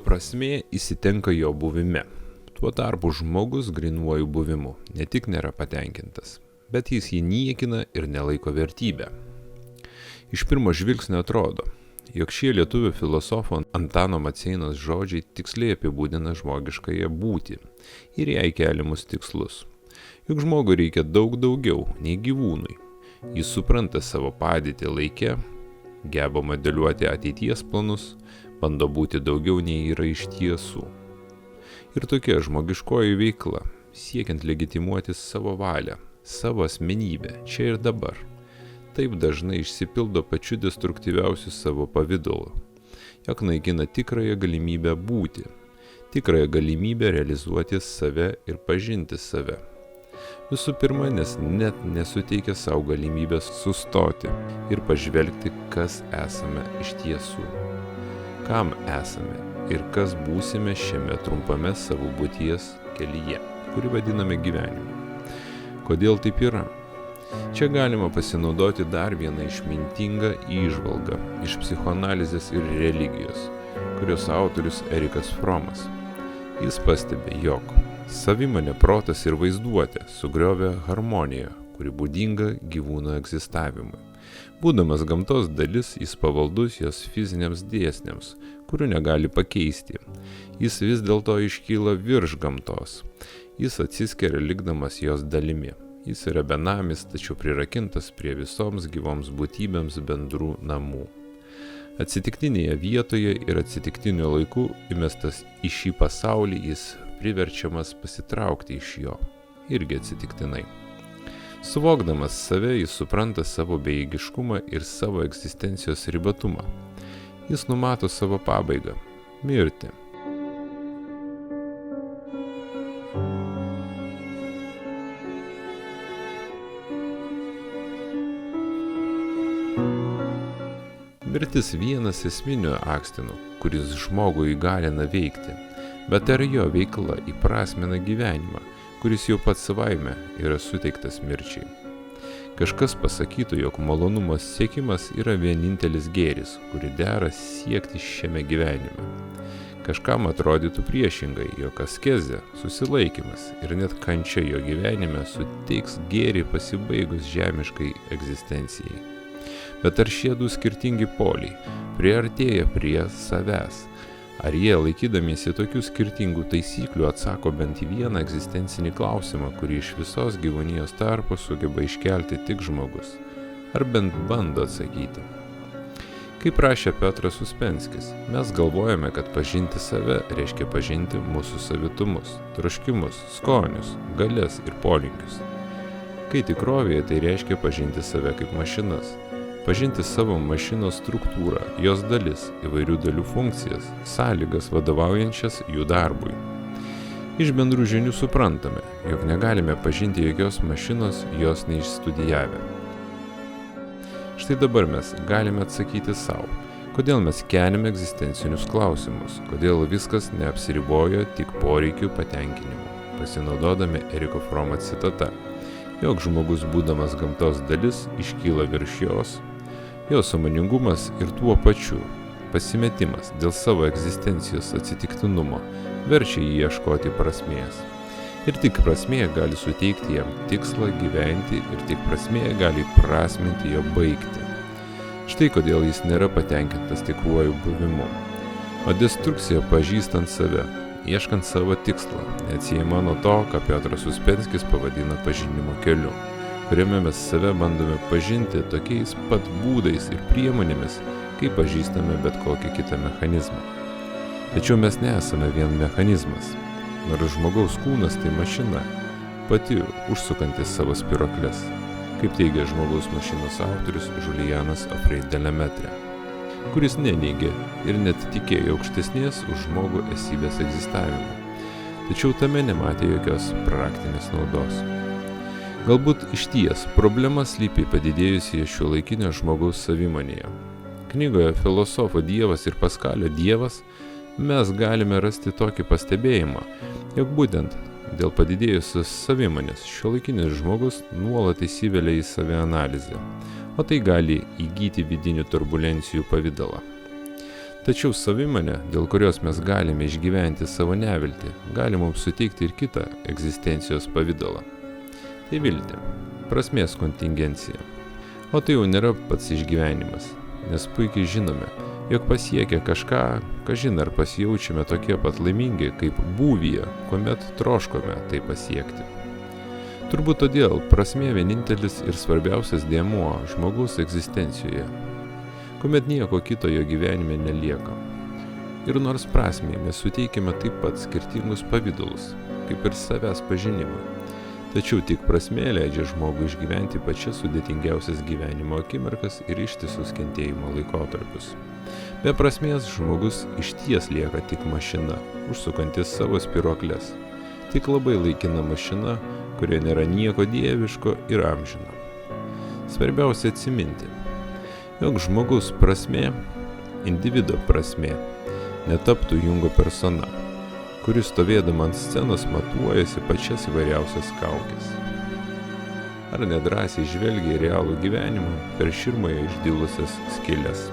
prasmė įsitenka jo buvime. Tuo tarpu žmogus grynuoju buvimu ne tik nėra patenkintas, bet jis jį niekina ir nelaiko vertybę. Iš pirmo žvilgsnio atrodo, jog šie lietuvių filosofo Antano Maceinos žodžiai tiksliai apibūdina žmogiškąją būtį ir jai keliamus tikslus. Juk žmogui reikia daug daugiau nei gyvūnui. Jis supranta savo padėtį laike, geba modeliuoti ateities planus, bando būti daugiau nei yra iš tiesų. Ir tokia žmogiškoji veikla, siekiant legitimuoti savo valią, savo asmenybę, čia ir dabar, taip dažnai išsipildo pačiu destruktyviausiu savo pavidalu, jog naikina tikrąją galimybę būti, tikrąją galimybę realizuoti save ir pažinti save. Visų pirma, nes net nesuteikia savo galimybės sustoti ir pažvelgti, kas esame iš tiesų, kam esame ir kas būsime šiame trumpame savo būties kelyje, kurį vadiname gyvenimu. Kodėl taip yra? Čia galima pasinaudoti dar vieną išmintingą įžvalgą iš psichoanalizės ir religijos, kurios autorius Erikas Fromas. Jis pastebi, jog savimonė, protas ir vaizduotė sugriovė harmoniją, kuri būdinga gyvūno egzistavimui. Būdamas gamtos dalis, jis pavaldus jos fiziniams dėsniams, kurių negali pakeisti. Jis vis dėlto iškyla virš gamtos. Jis atsiskiria likdamas jos dalimi. Jis yra benamis, tačiau prirakintas prie visoms gyvoms būtybėms bendrų namų. Atsitiktinėje vietoje ir atsitiktiniu laiku įmestas į šį pasaulį, jis priverčiamas pasitraukti iš jo, irgi atsitiktinai. Suvokdamas save, jis supranta savo bejėgiškumą ir savo egzistencijos ribotumą. Jis numato savo pabaigą – mirtį. Mirtis vienas esminių akstinų, kuris žmogų įgalina veikti, bet ar jo veikla įprasmina gyvenimą, kuris jau pats savaime yra suteiktas mirčiai. Kažkas pasakytų, jog malonumo siekimas yra vienintelis gėris, kurį dera siekti šiame gyvenime. Kažkam atrodytų priešingai, jog askezė, susilaikymas ir net kančia jo gyvenime suteiks gėrį pasibaigus žemiškai egzistencijai. Bet ar šie du skirtingi poliai priartėja prie savęs? Ar jie, laikydamiesi tokių skirtingų taisyklių, atsako bent į vieną egzistencinį klausimą, kurį iš visos gyvūnijos tarpo sugeba iškelti tik žmogus? Ar bent bando atsakyti? Kaip rašė Petras Uspenskis, mes galvojame, kad pažinti save reiškia pažinti mūsų savitumus, troškimus, skonius, galias ir polinkius. Kai tikrovėje tai reiškia pažinti save kaip mašinas. Pažinti savo mašinos struktūrą, jos dalis, įvairių dalių funkcijas, sąlygas vadovaujančias jų darbui. Iš bendrų žinių suprantame, jog negalime pažinti jokios mašinos, jos neišstudijavę. Štai dabar mes galime atsakyti savo, kodėl mes keliame egzistencinius klausimus, kodėl viskas neapsiribojo tik poreikių patenkinimu, pasinaudodami Eriko Fromo citata, jog žmogus būdamas gamtos dalis iškyla virš jos, jo sąmoningumas ir tuo pačiu pasimetimas dėl savo egzistencijos atsitiktinumo verčia jį ieškoti prasmės. Ir tik prasmė gali suteikti jam tikslą gyventi ir tik prasmė gali prasminti jo baigtį. Štai kodėl jis nėra patenkintas tikruoju buvimu. O destrukcija pažįstant save, ieškant savo tikslą, neatsiejama nuo to, ką Petras Uspenskis pavadina pažinimo keliu, kuriame mes save bandome pažinti tokiais pat būdais ir priemonėmis, kaip pažįstame bet kokį kitą mechanizmą. Tačiau mes nesame vien mechanizmas, nors žmogaus kūnas tai mašina, pati užsukantis savo spyruokles, kaip teigia žmogaus mašinos autorius Julianas Afreit-Delemetre, kuris neneigė ir net tikėjo aukštesnės už žmogų esybės egzistavimą, tačiau tame nematė jokios praktinės naudos. Galbūt išties problema slypi padidėjusioje šiuolaikinio žmogaus savimonėje. Knygoje Filosofo Dievas ir Paskalio Dievas mes galime rasti tokį pastebėjimą, jog būtent dėl padidėjusios savimonės šiuolaikinis žmogus nuolat įsivelia į savianalizę, o tai gali įgyti vidinių turbulencijų pavidalą. Tačiau savimonė, dėl kurios mes galime išgyventi savo neviltį, gali mums suteikti ir kitą egzistencijos pavidalą. Tai viltį, prasmės kontingencija. O tai jau nėra pats išgyvenimas, nes puikiai žinome, jog pasiekę kažką, kažin ar pasijaučiame tokie pat laimingi kaip būvyje, kuomet troškome tai pasiekti. Turbūt todėl prasmė vienintelis ir svarbiausias dėmuo žmogaus egzistencijoje, kuomet nieko kito jo gyvenime nelieka. Ir nors prasmei mes suteikime taip pat skirtingus pavidalus, kaip ir savęs pažinimui, tačiau tik prasmė leidžia žmogui išgyventi pačias sudėtingiausias gyvenimo akimirkas ir ištisus kentėjimo laikotarpius. Be prasmės žmogus išties lieka tik mašina, užsukantis savo spyruokles, tik labai laikina mašina, kurioje nėra nieko dieviško ir amžino. Svarbiausia atsiminti, jog žmogus prasmė, individo prasmė, netaptų Jungo persona, kuris stovėdama ant scenos matuojasi pačias įvairiausias kaukes. Ar nedrąsiai žvelgia į realų gyvenimą per širmoje išdilusias skyles.